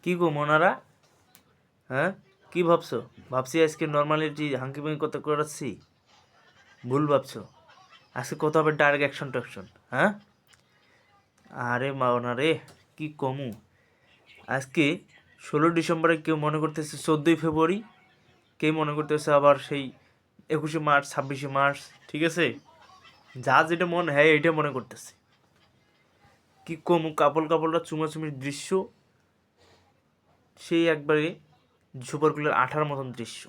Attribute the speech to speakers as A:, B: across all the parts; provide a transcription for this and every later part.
A: কি গো মনারা? হ্যাঁ, কি ভাবছো? ভাবছি আজকে নর্মালিটি হাঙ্কি পাঙ্কি কত করাচ্ছি? ভুল ভাবছো। আজকে কত হবে ডাইরেক্ট অ্যাকশন ট্যাকশন? হ্যাঁ, আরে মাওনা রে, কি কমু। আজকে 16 ডিসেম্বরে কেউ মনে করতেছে 14ই ফেব্রুয়ারি, কেউ মনে করতেছে আবার সেই 21শে মার্চ, 26শে মার্চ। ঠিক আছে, যা যেটা মন হ্যাঁ এইটা মনে করতেছে। কি কমু, কাপড়রা চুমাচুমির দৃশ্য সেই একবারে সুপারকুলের আঠার মতন দৃশ্য।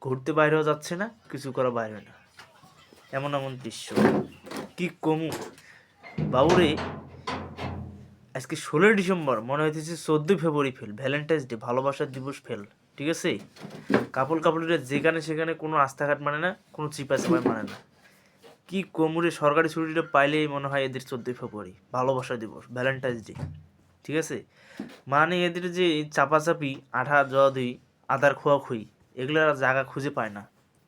A: ঘুরতে বাইরেও যাচ্ছে না, কিছু করা বাইরে না, এমন এমন দৃশ্য। কি কমু বাবুরে, আজকে 16 ডিসেম্বর মনে হইতেছে 14ই ফেব্রুয়ারি ফেল, ভ্যালেন্টাইন্স ডে, ভালোবাসার দিবস ফেল। ঠিক আছে, কাপড়রা যেখানে সেখানে কোনো রাস্তাঘাট মানে না, কোনো চিপা চাপায় মানে না। কি কমুরে, সরকারি ছুটিটা পাইলেই মনে হয় এদের 14ই ফেব্রুয়ারি ভালোবাসা দিবস, ভ্যালেন্টাইন্স ডে। ঠিক আছে, মানে এদের যে চাপাচাপি, আঠা জদি, আদার খোয়াখুই, এগুলো জায়গা খুঁজে পায় না।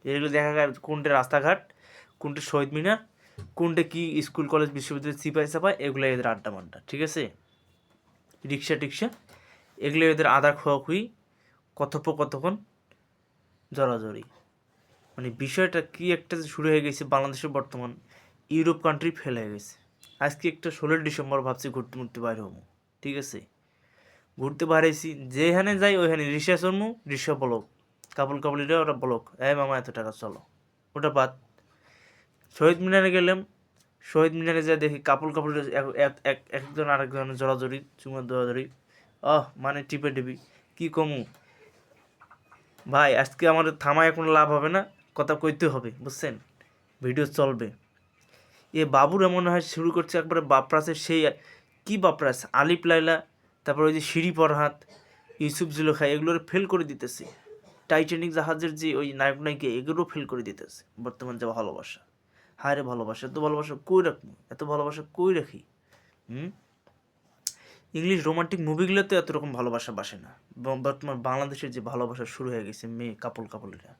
A: এগুলো দেখা যায় কোনটা রাস্তাঘাট, কোনটা শহীদ মিনার, কোনটা কি স্কুল কলেজ বিশ্ববিদ্যালয় চিপাই চাপায়, এগুলো এদের আড্ডা মাড্ডা। ঠিক আছে, রিক্সা টিক্সা, এগুলো এদের আদা খোয়াখুই, কথোপকথন, জড়াজড়ি। মানে বিষয়টা কি একটা শুরু হয়ে গেছে বাংলাদেশের বর্তমান, ইউরোপ কান্ট্রি ফেল হয়ে গেছে। আজকে একটা 16 ডিসেম্বর ভাবছি ঘুরতে মুরতে বাইরে হবো। ঠিক আছে, ঘুরতে বাড়াইছি, যেখানে যাই ওইখানে রিক্সা চড়মু, রিক্সা বলক, কাপড়িরা ওরা বলক, মামা এত টাকা চলো। ওটা বাদ, শহীদ মিনারে গেলাম, শহীদ মিনারে যা দেখি কাপড়িরা একজন আরেকজনের জড়াজড়ি, চুমা দৌড়াদৌড়ি, মানে টিপে টিপি। কি কমু ভাই, আজকে আমাদের থামায় কোনো লাভ হবে না, কথা কইতে হবে, বুঝছেন, ভিডিও চলবে। বাবুর এমন হয় শুরু করছে একবারে বাপরাসের সেই, কি বাপরাস, আলিপ লাইলা, তারপর ওই যে সিঁড়ি পরহাত, ইউসুফ জুলেখা, এগুলোর ফেল করে দিতেছে। টাইটানিক জাহাজের যে ওই নায়ক নায়িকা, এগুলো ফেল করে দিতেছে বর্তমান যে ভালোবাসা। হায় রে ভালোবাসা, এত ভালোবাসা কই রাখবো, এত ভালোবাসা কই রাখি? ইংলিশ রোমান্টিক মুভিগুলোতে এত রকম ভালোবাসা বাসে না। বর্তমান বাংলাদেশের যে ভালোবাসা শুরু হয়ে গেছে, মেয়ে কাপড়েরা,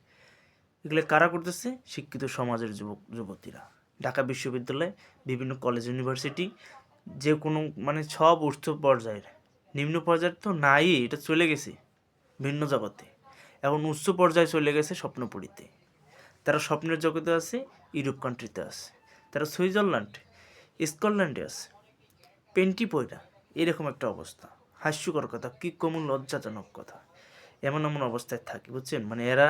A: এগুলো কারা করতেছে? শিক্ষিত সমাজের যুবতীরা। ঢাকা বিশ্ববিদ্যালয়, বিভিন্ন কলেজ ইউনিভার্সিটি, যে কোনো মানে সব উচ্চ পর্যায়ের, নিম্ন পর্যায়ের তো নাই, এটা চলে গেছে ভিন্ন জগতে। এখন উচ্চ পর্যায়ে চলে গেছে স্বপ্নপুরীতে। তারা স্বপ্নের জগতে আছে, ইউরোপ কান্ট্রিতে আছে, তারা সুইজারল্যান্ড, স্কটল্যান্ডে আছে, পেন্টি পয়রা, এরকম একটা অবস্থা। হাস্যকর কথা, কি কম লজ্জাজনক কথা। এমন এমন অবস্থায় থাকি, বুঝছেন, মানে এরা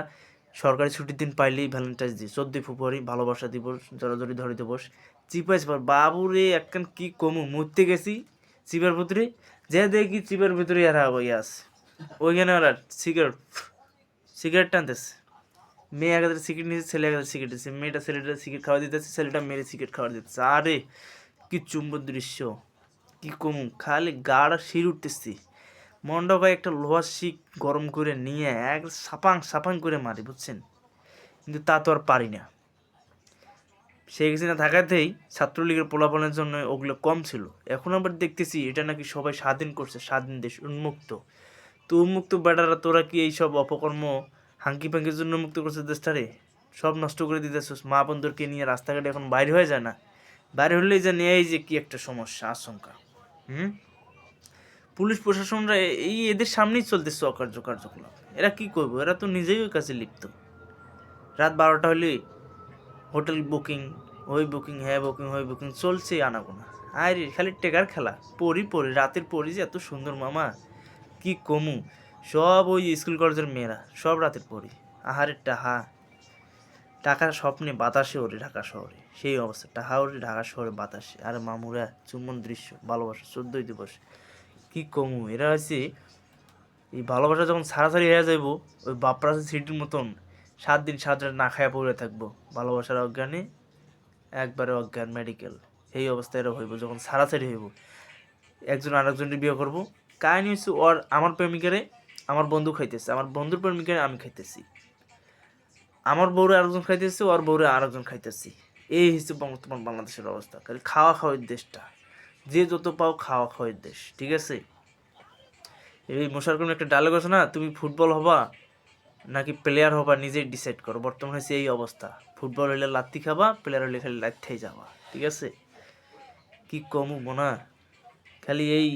A: সরকারি ছুটির দিন পাইলেই ভ্যালেন্টাইন্স ডে, 14ই ফেব্রুয়ারি ভালোবাসা দিবস, জড়াজড়ি ধরে দিবস, চিপাই চিপার বাবুরে একখান কি কমু, মরতে গেছি চিপার ভিতরে, যে দেখি চিপার ভিতরে এরা বইয়া আছে, ওইখানে ওরা সিগারেট টানতেছে। মেয়ে এক সিগারেট নিয়েছে, ছেলে এক সিগারেট দিচ্ছে, মেয়েটা ছেলেটা সিগারেট খাওয়া দিতেছে, ছেলেটা মেয়ের সিগারেট খাওয়া দিতেছে। আরে কি চুম্বক দৃশ্য, কি কমু, খালি গাড়া শির উঠতেছি। মন্ডপায় একটা লোহার শিক গরম করে নিয়ে এক সাপাং সাপাং করে মারি, বুঝছেন, কিন্তু তা তো আর পারি না। শেখ হাসিনা থাকাতেই ছাত্রলীগের পোলাপানের জন্য ওগুলো কম ছিল। এখন আবার দেখতেছি এটা নাকি সবাই স্বাধীন করছে, স্বাধীন দেশ, উন্মুক্ত। তো উন্মুক্ত বেটারা তোরা কি এইসব অপকর্ম হাঙ্কি পাঙ্কির জন্য মুক্ত করছে দেশটারে? সব নষ্ট করে দিতেছিস। মা বন্ধুরকে নিয়ে রাস্তাঘাটে এখন বাইরে হয়ে যায় না, বাইরে হলেই জানি এই যে কি একটা সমস্যা, আশঙ্কা। পুলিশ প্রশাসনরা এদের সামনেই চলতেছে অকার্য কার্যকলাপ। এরা কি করবো, এরা তো নিজেই ওই কাছে লিপ্ত। রাত 12টা হলে হোটেল বুকিং, ওই বুকিং, হ্যাঁ বুকিং, ওই বুকিং চলছে আনাগোনা। আরে খালি টেকার খেলা, পরি রাতের পরি যে এত সুন্দর মামা, কি কমু। সব ওই স্কুল কলেজের মেয়েরা, সব রাতের পরি। আহারে টাকার স্বপ্নে বাতাসে ওরে ঢাকা শহরে, সেই অবস্থা, টাহা ওরে ঢাকা শহরে বাতাসে। আর মামুরা চুম্বন দৃশ্য, ভালোবাসা 14ই দিবস। কি কমু, এরা হচ্ছে এই ভালোবাসা যখন ছাড়াছাড়ি হয়ে যাইব, ওই বাপরাসের সিটির মতন 7 দিন 7 রাত না খায়া পড়ে থাকবো ভালোবাসার অজ্ঞানে, একবারে অজ্ঞান মেডিকেল। এই অবস্থায় এরা হইব যখন ছাড়াছাড়ি হইব, একজন আরেকজনের বিয়ে করবো। কাহিনী হচ্ছে ওর, আমার প্রেমিকারে আমার বন্ধু খাইতেছে, আমার বন্ধুর প্রেমিকারে আমি খাইতেছি, আমার বউরে আরেকজন খাইতেছে, ওর বউরে আরেকজন খাইতেছি। এই হচ্ছে বর্তমান বাংলাদেশের অবস্থা, খালি খাওয়া খাওয়ার দেশটা, যে যত পাও খাওয়া খাওয়ার দেশ। ঠিক আছে, এই মোশাররফ একটা ডায়লগ আছে না, তুমি ফুটবল হবা নাকি প্লেয়ার হবা নিজেই ডিসাইড করো। বর্তমানে হচ্ছে এই অবস্থা, ফুটবল হইলে লাত্তি খাবা, প্লেয়ার হইলে খালি লাত্থাই যাবা। ঠিক আছে, কি কমু মোনা, খালি এই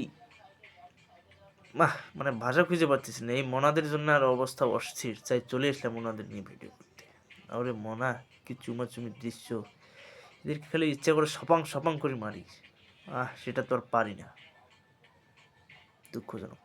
A: মানে ভাষা খুঁজে পাচ্ছিস না, এই মনাদের জন্য আর অবস্থা অস্থির, তাই চলে আসলাম ওনাদের নিয়ে ভিডিও করতে। আরে মনা, কি চুমাচুমি দৃশ্য, এদেরকে খালি ইচ্ছা করে সপাং সপাং করে মারি, সেটা তো আর পারি না, দুঃখজনক।